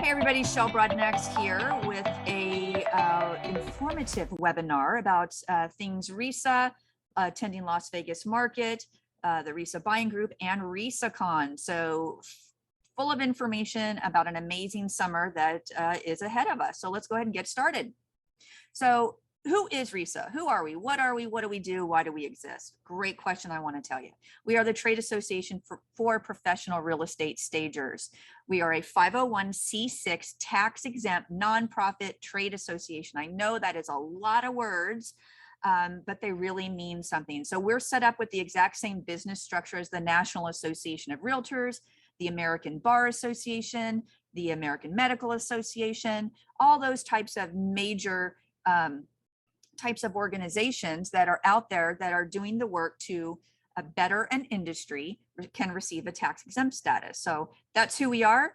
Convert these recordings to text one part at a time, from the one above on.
Hey everybody, Shell Brodnax here with a informative webinar about things RESA, attending Las Vegas market, the RESA buying group, and RESACON. So full of information about an amazing summer that is ahead of us. So let's go ahead and get started. So who is RESA? Who are we? What are we? What do we do? Why do we exist? Great question, I want to tell you. We are the trade association for professional real estate stagers. We are a 501c6 tax-exempt nonprofit trade association. I know that is a lot of words, but they really mean something. So we're set up with the exact same business structure as the National Association of Realtors, the American Bar Association, the American Medical Association, all those types of major types of organizations that are out there that are doing the work to better an industry can receive a tax exempt status. So that's who we are.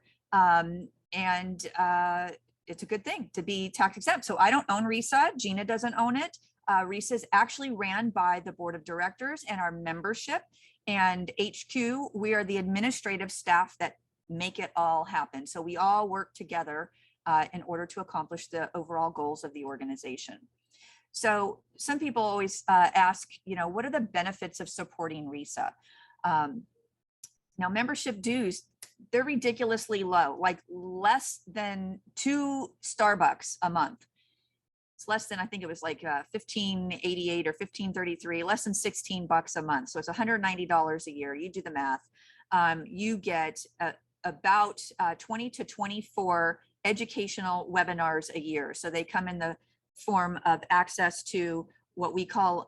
It's a good thing to be tax exempt. So I don't own RESA. Gina doesn't own it. RESA is actually ran by the board of directors and our membership, and HQ, we are the administrative staff that make it all happen. So we all work together in order to accomplish the overall goals of the organization. So some people always ask, what are the benefits of supporting RESA? Now, membership dues, they're ridiculously low, like less than 2 Starbucks a month. It's less than, I think it was like $15.88 or $15.33, less than $16 a month. So it's $190 a year. You do the math. You get about 20 to 24 educational webinars a year. So they come in the form of access to what we call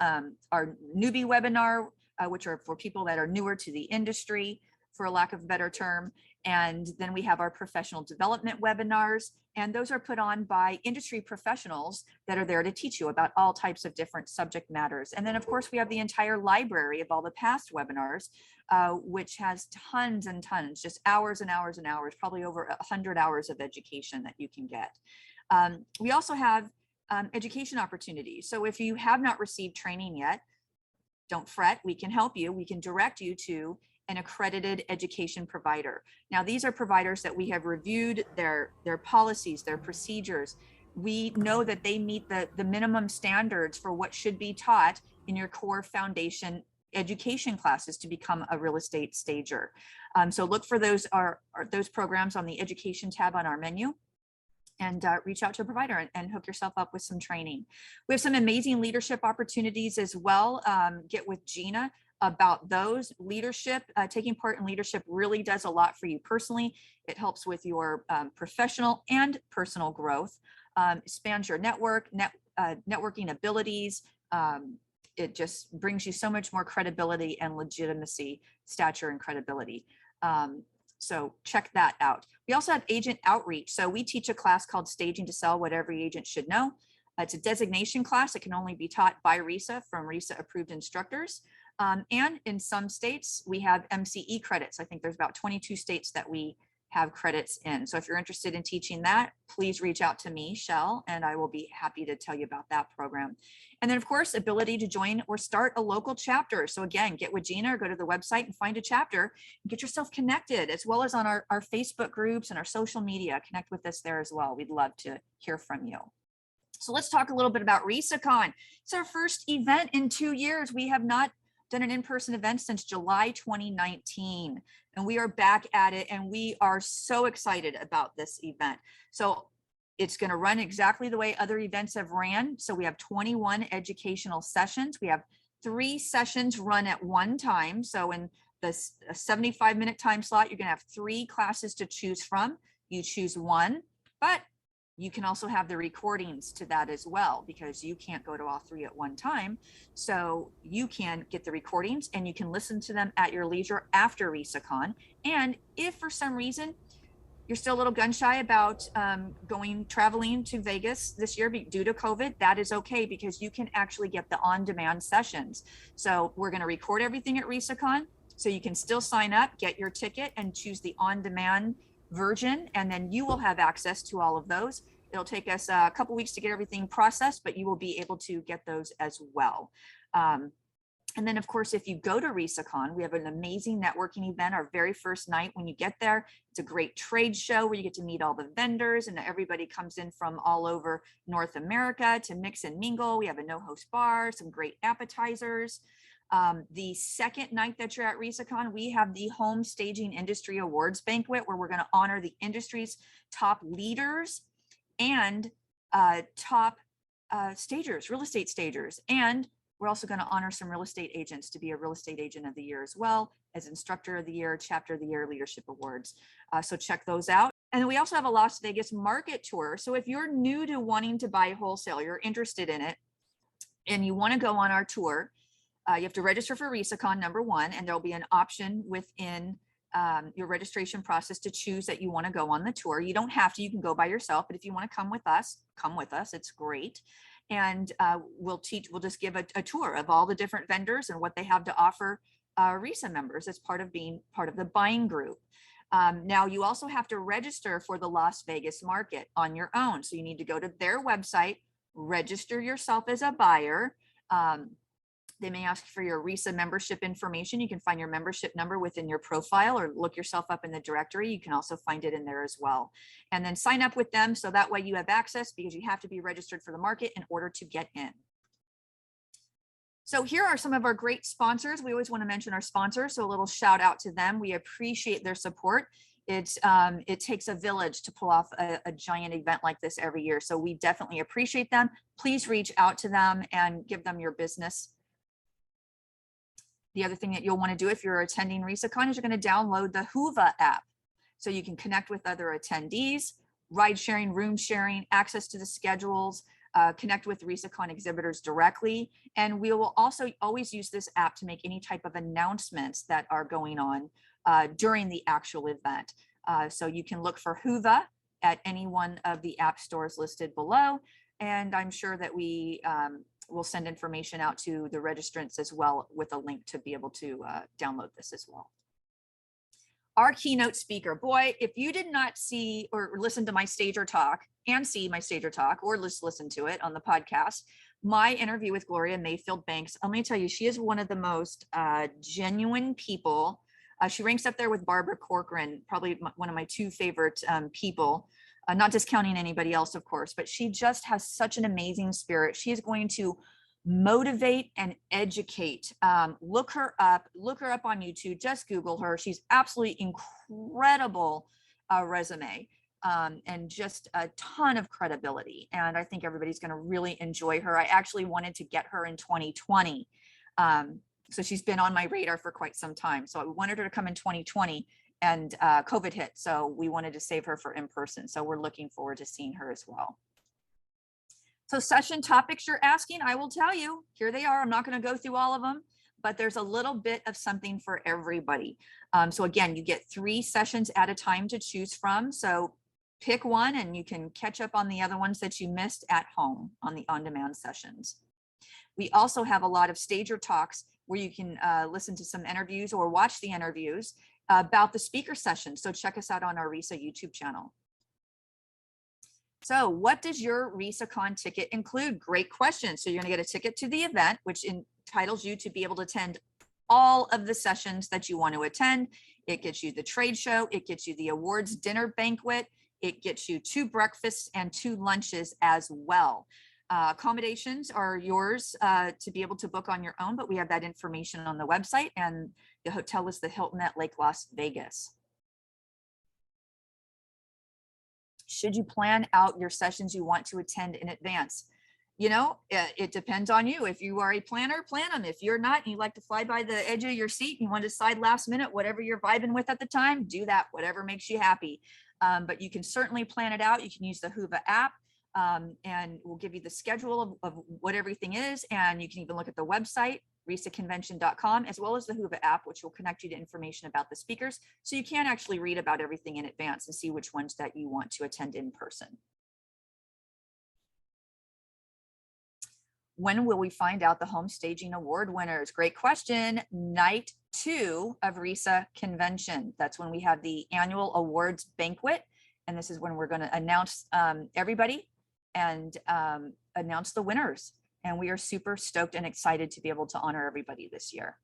our newbie webinar, which are for people that are newer to the industry, for a lack of a better term. And then we have our professional development webinars, and those are put on by industry professionals that are there to teach you about all types of different subject matters. And then of course we have the entire library of all the past webinars, which has tons and tons, just hours and hours and hours, probably over 100 hours of education that you can get. We also have education opportunities. So if you have not received training yet, don't fret, we can help you. We can direct you to an accredited education provider. Now, these are providers that we have reviewed their policies, their procedures. We know that they meet the minimum standards for what should be taught in your core foundation education classes to become a real estate stager. So look for those programs on the education tab on our menu, and reach out to a provider and hook yourself up with some training. We have some amazing leadership opportunities as well. Get with Gina about those. Leadership, taking part in leadership really does a lot for you personally. It helps with your professional and personal growth. Expands your networking abilities. It just brings you so much more credibility and legitimacy, stature and credibility. So check that out. We also have agent outreach. So we teach a class called Staging to Sell, What Every Agent Should Know. It's a designation class. It can only be taught by RESA from RESA approved instructors. And in some states, we have MCE credits. I think there's about 22 states that we have credits in. So if you're interested in teaching that, please reach out to me, Shell, and I will be happy to tell you about that program. And then of course, ability to join or start a local chapter. So again, get with Gina or go to the website and find a chapter and get yourself connected, as well as on our Facebook groups and our social media. Connect with us there as well. We'd love to hear from you. So let's talk a little bit about RESACON. It's our first event in 2 years. We have not done an in-person event since July 2019, and we are back at it, and we are so excited about this event. So it's going to run exactly the way other events have ran. So we have 21 educational sessions. We have 3 sessions run at one time. So in the 75-minute time slot, you're going to have 3 classes to choose from. You choose one, but you can also have the recordings to that as well, because you can't go to all 3 at one time. So you can get the recordings and you can listen to them at your leisure after RESACON. And if for some reason you're still a little gun shy about traveling to Vegas this year due to COVID, that is okay, because you can actually get the on-demand sessions. So we're going to record everything at RESACON, so you can still sign up, get your ticket, and choose the on-demand version, and then you will have access to all of those. It'll take us a couple weeks to get everything processed, but you will be able to get those as well. And then, of course, if you go to RESACON, we have an amazing networking event our very first night when you get there. It's a great trade show where you get to meet all the vendors, and everybody comes in from all over North America to mix and mingle. We have a no-host bar, some great appetizers. The second night that you're at RESACON, we have the Home Staging Industry Awards Banquet, where we're going to honor the industry's top leaders and top stagers, real estate stagers. And we're also going to honor some real estate agents to be a real estate agent of the year as well as instructor of the year, chapter of the year, leadership awards. So check those out. And then we also have a Las Vegas market tour. So if you're new to wanting to buy wholesale, you're interested in it, and you want to go on our tour, you have to register for RESACON, number one, and there'll be an option within your registration process to choose that you want to go on the tour. You don't have to, you can go by yourself, but if you want to come with us, it's great. And we'll just give a tour of all the different vendors and what they have to offer RESA members as part of being part of the buying group. Now, you also have to register for the Las Vegas market on your own. So you need to go to their website, register yourself as a buyer. They may ask for your RESA membership information. You can find your membership number within your profile or look yourself up in the directory. You can also find it in there as well. And then sign up with them so that way you have access, because you have to be registered for the market in order to get in. So here are some of our great sponsors. We always want to mention our sponsors, so a little shout out to them. We appreciate their support. It takes a village to pull off a giant event like this every year. So we definitely appreciate them. Please reach out to them and give them your business. The other thing that you'll want to do if you're attending RESACON is you're going to download the Whova app. So you can connect with other attendees, ride sharing, room sharing, access to the schedules, connect with RESACON exhibitors directly. And we will also always use this app to make any type of announcements that are going on during the actual event. So you can look for Whova at any one of the app stores listed below. And I'm sure that we will send information out to the registrants as well with a link to be able to download this as well. Our keynote speaker, boy, if you did not see or listen to my stager talk and see my stager talk or just listen to it on the podcast, my interview with Gloria Mayfield Banks, let me tell you, she is one of the most genuine people. She ranks up there with Barbara Corcoran, probably one of my two favorite people. Not discounting anybody else, of course, but she just has such an amazing spirit. She is going to motivate and educate. Look her up on YouTube, just Google her. She's absolutely incredible resume and just a ton of credibility. And I think everybody's going to really enjoy her. I actually wanted to get her in 2020. So she's been on my radar for quite some time. So I wanted her to come in 2020. And COVID hit, so we wanted to save her for in person. So we're looking forward to seeing her as well. So session topics you're asking, I will tell you, here they are. I'm not going to go through all of them, but there's a little bit of something for everybody. So again, you get 3 sessions at a time to choose from. So pick one and you can catch up on the other ones that you missed at home on the on-demand sessions. We also have a lot of stager talks where you can listen to some interviews or watch the interviews about the speaker session. So check us out on our RESA YouTube channel. So what does your RESACON ticket include? Great question. So you're going to get a ticket to the event, which entitles you to be able to attend all of the sessions that you want to attend. It gets you the trade show. It gets you the awards dinner banquet. It gets you 2 breakfasts and 2 lunches as well. Accommodations are yours to be able to book on your own, but we have that information on the website, and the hotel is the Hilton at Lake Las Vegas. Should you plan out your sessions you want to attend in advance? You know, it depends on you. If you are a planner, plan them. If you're not, and you like to fly by the edge of your seat, and you want to decide last minute, whatever you're vibing with at the time, do that, whatever makes you happy. But you can certainly plan it out. You can use the Whova app. And we'll give you the schedule of what everything is. And you can even look at the website, resaconvention.com, as well as the Whova app, which will connect you to information about the speakers. So you can actually read about everything in advance and see which ones that you want to attend in person. When will we find out the Home Staging Award winners? Great question. Night 2 of RESA Convention. That's when we have the annual awards banquet. And this is when we're going to announce everybody and announce the winners. And we are super stoked and excited to be able to honor everybody this year.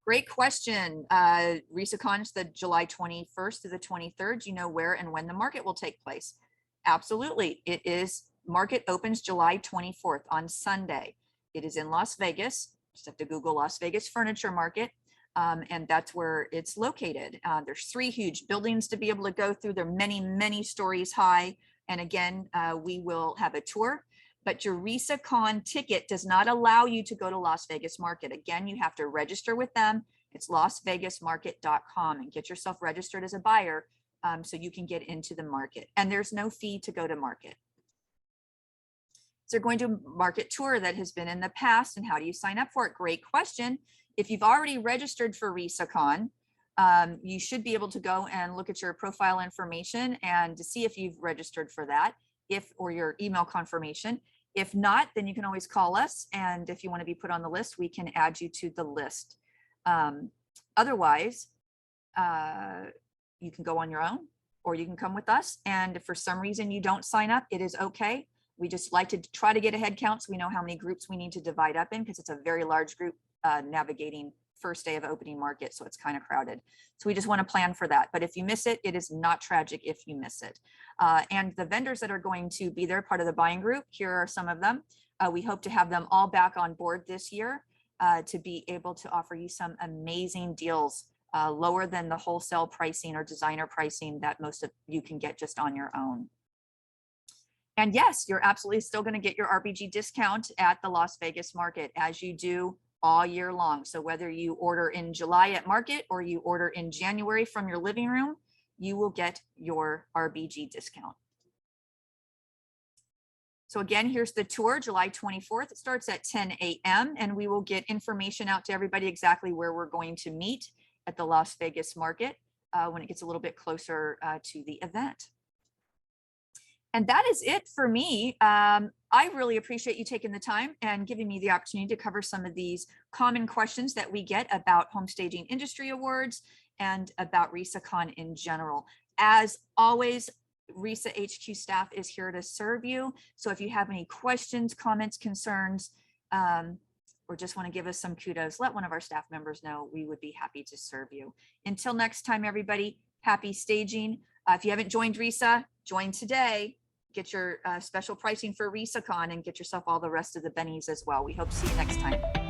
Great question. RESACON's the July 21st to the 23rd. Do you know where and when the market will take place? Absolutely. It is, market opens July 24th on Sunday. It is in Las Vegas. Just have to Google Las Vegas Furniture Market. And that's where it's located. There's 3 huge buildings to be able to go through. They're many, many stories high. And again, we will have a tour. But your RESACON ticket does not allow you to go to Las Vegas Market. Again, you have to register with them. It's lasvegasmarket.com and get yourself registered as a buyer so you can get into the market. And there's no fee to go to market. So they're going to a market tour that has been in the past. And how do you sign up for it? Great question. If you've already registered for RESACON, you should be able to go and look at your profile information and to see if you've registered for that, or your email confirmation. If not, then you can always call us. And if you want to be put on the list, we can add you to the list. Otherwise, you can go on your own or you can come with us. And if for some reason you don't sign up, it is okay. We just like to try to get a head count so we know how many groups we need to divide up in, because it's a very large group navigating first day of opening market. So it's kind of crowded. So we just want to plan for that. But if you miss it, it is not tragic if you miss it. And the vendors that are going to be there, part of the buying group, here are some of them. We hope to have them all back on board this year to be able to offer you some amazing deals, lower than the wholesale pricing or designer pricing that most of you can get just on your own. And yes, you're absolutely still going to get your RBG discount at the Las Vegas market, as you do all year long. So whether you order in July at market or you order in January from your living room, you will get your RBG discount. So again, here's the tour, July 24th. It starts at 10 a.m. and we will get information out to everybody exactly where we're going to meet at the Las Vegas market when it gets a little bit closer to the event. And that is it for me. I really appreciate you taking the time and giving me the opportunity to cover some of these common questions that we get about Home Staging Industry Awards and about RESACON in general. As always, RESA HQ staff is here to serve you. So if you have any questions, comments, concerns, or just want to give us some kudos, let one of our staff members know. We would be happy to serve you. Until next time, everybody, happy staging. If you haven't joined RESA, join today. Get your special pricing for RESACON and get yourself all the rest of the bennies as well. We hope to see you next time.